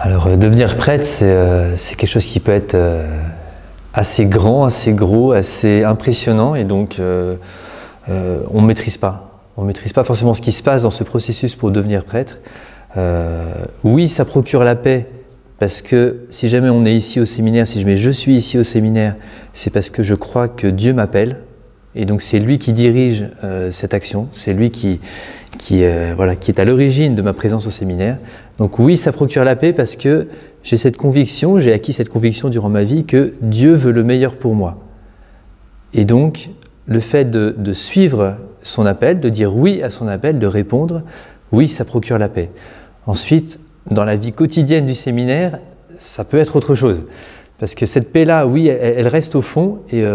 Alors, devenir prêtre, c'est quelque chose qui peut être assez grand, assez gros, assez impressionnant, et donc on ne maîtrise pas. On ne maîtrise pas forcément ce qui se passe dans ce processus pour devenir prêtre. Oui, ça procure la paix, parce que si jamais on est ici au séminaire, si jamais je suis ici au séminaire, c'est parce que je crois que Dieu m'appelle, et donc c'est lui qui dirige cette action, c'est lui qui est à l'origine de ma présence au séminaire. Donc oui, ça procure la paix parce que j'ai cette conviction, j'ai acquis cette conviction durant ma vie que Dieu veut le meilleur pour moi. Et donc, le fait de suivre son appel, de dire oui à son appel, de répondre, oui, ça procure la paix. Ensuite, dans la vie quotidienne du séminaire, ça peut être autre chose. Parce que cette paix-là, oui, elle reste au fond et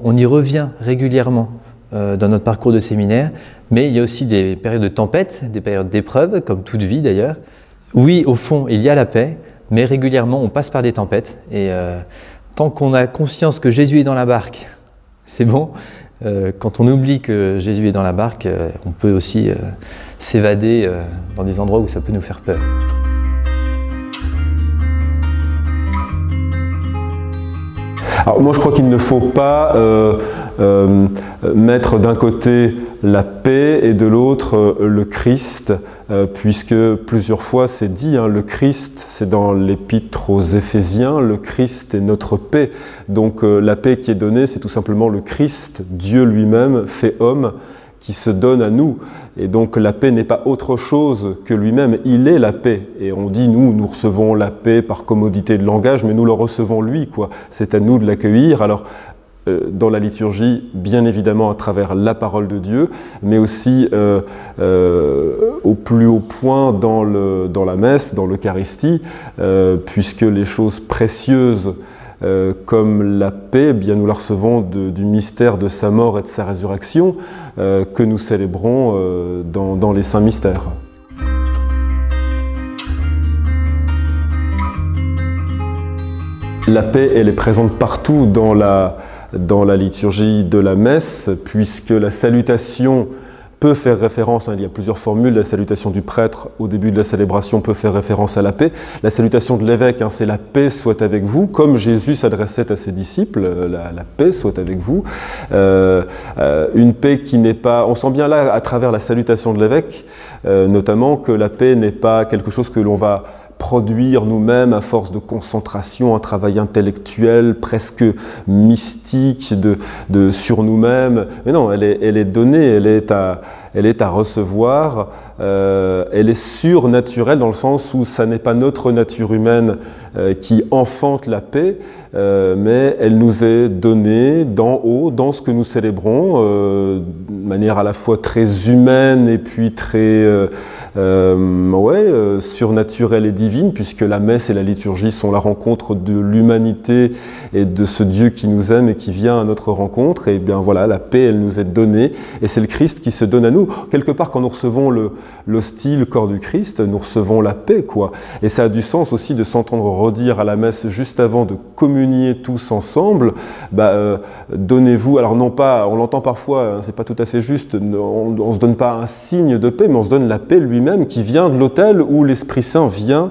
on y revient régulièrement dans notre parcours de séminaire. Mais il y a aussi des périodes de tempête, des périodes d'épreuves, comme toute vie d'ailleurs. Oui, au fond, il y a la paix, mais régulièrement, on passe par des tempêtes. Et tant qu'on a conscience que Jésus est dans la barque, c'est bon. Quand on oublie que Jésus est dans la barque, on peut aussi s'évader dans des endroits où ça peut nous faire peur. Alors moi je crois qu'il ne faut pas mettre d'un côté la paix et de l'autre le Christ, puisque plusieurs fois c'est dit, le Christ, c'est dans l'épître aux Éphésiens, le Christ est notre paix. Donc la paix qui est donnée, c'est tout simplement le Christ, Dieu lui-même fait homme, qui se donne à nous. Et donc la paix n'est pas autre chose que lui-même, il est la paix. Et on dit, nous recevons la paix par commodité de langage, mais nous le recevons lui, quoi. C'est à nous de l'accueillir. Alors, dans la liturgie, bien évidemment à travers la parole de Dieu, mais aussi au plus haut point dans la messe, dans l'Eucharistie, puisque les choses précieuses comme la paix, eh bien nous la recevons du mystère de sa mort et de sa résurrection que nous célébrons dans les saints mystères. La paix, elle est présente partout dans la liturgie de la messe, puisque la salutation peut faire référence, il y a plusieurs formules, la salutation du prêtre au début de la célébration peut faire référence à la paix. La salutation de l'évêque, c'est la paix soit avec vous, comme Jésus s'adressait à ses disciples, la paix soit avec vous. Une paix qui n'est pas, on sent bien là à travers la salutation de l'évêque, notamment que la paix n'est pas quelque chose que l'on va produire nous-mêmes à force de concentration, un travail intellectuel presque mystique sur nous-mêmes. Mais non, elle est donnée, elle est à recevoir, elle est surnaturelle dans le sens où ça n'est pas notre nature humaine qui enfante la paix, mais elle nous est donnée d'en haut, dans ce que nous célébrons, de manière à la fois très humaine et puis très surnaturelle et divine, puisque la messe et la liturgie sont la rencontre de l'humanité et de ce Dieu qui nous aime et qui vient à notre rencontre. Et bien voilà, la paix, elle nous est donnée, et c'est le Christ qui se donne à nous. Quelque part, quand nous recevons l'hostie, le corps du Christ, nous recevons la paix, quoi. Et ça a du sens aussi de s'entendre redire à la messe juste avant de communier tous ensemble, donnez-vous, alors non pas, on l'entend parfois, c'est pas tout à fait juste, on se donne pas un signe de paix, mais on se donne la paix lui-même qui vient de l'autel où l'Esprit Saint vient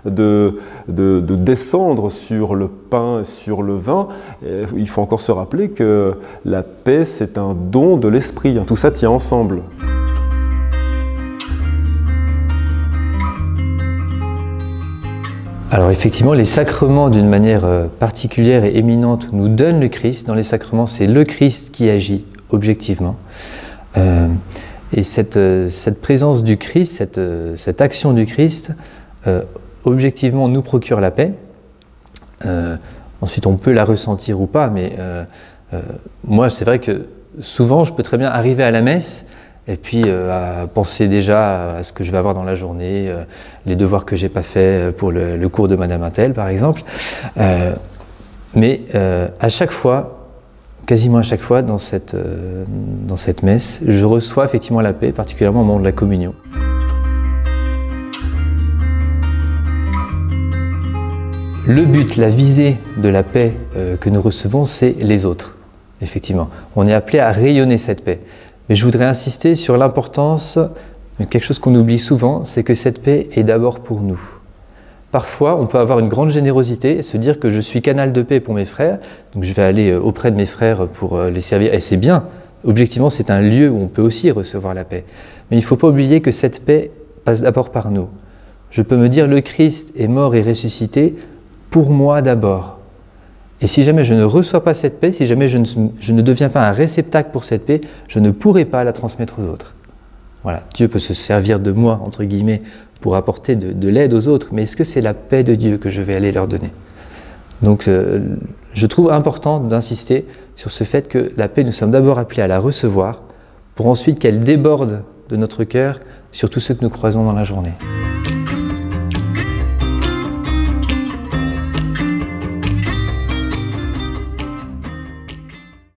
de descendre sur le pain et sur le vin. Et il faut encore se rappeler que la paix, c'est un don de l'Esprit. Tout ça tient ensemble. Alors effectivement, les sacrements, d'une manière particulière et éminente, nous donnent le Christ. Dans les sacrements, c'est le Christ qui agit objectivement. Et cette présence du Christ, cette action du Christ, objectivement nous procure la paix. Ensuite, on peut la ressentir ou pas, mais moi, c'est vrai que souvent, je peux très bien arriver à la messe et puis à penser déjà à ce que je vais avoir dans la journée, les devoirs que j'ai pas fait pour le cours de Madame Intel, par exemple. Mais à chaque fois, quasiment à chaque fois dans cette messe, je reçois effectivement la paix, particulièrement au moment de la communion. Le but, la visée de la paix que nous recevons, c'est les autres, effectivement. On est appelé à rayonner cette paix. Mais je voudrais insister sur l'importance de quelque chose qu'on oublie souvent, c'est que cette paix est d'abord pour nous. Parfois, on peut avoir une grande générosité et se dire que je suis canal de paix pour mes frères, donc je vais aller auprès de mes frères pour les servir, et c'est bien. Objectivement, c'est un lieu où on peut aussi recevoir la paix. Mais il ne faut pas oublier que cette paix passe d'abord par nous. Je peux me dire, le Christ est mort et ressuscité pour moi d'abord. Et si jamais je ne reçois pas cette paix, si jamais je ne deviens pas un réceptacle pour cette paix, je ne pourrai pas la transmettre aux autres. Voilà, Dieu peut se servir de moi, entre guillemets, pour apporter de l'aide aux autres, mais est-ce que c'est la paix de Dieu que je vais aller leur donner? Donc je trouve important d'insister sur ce fait que la paix, nous sommes d'abord appelés à la recevoir, pour ensuite qu'elle déborde de notre cœur sur tout ce que nous croisons dans la journée.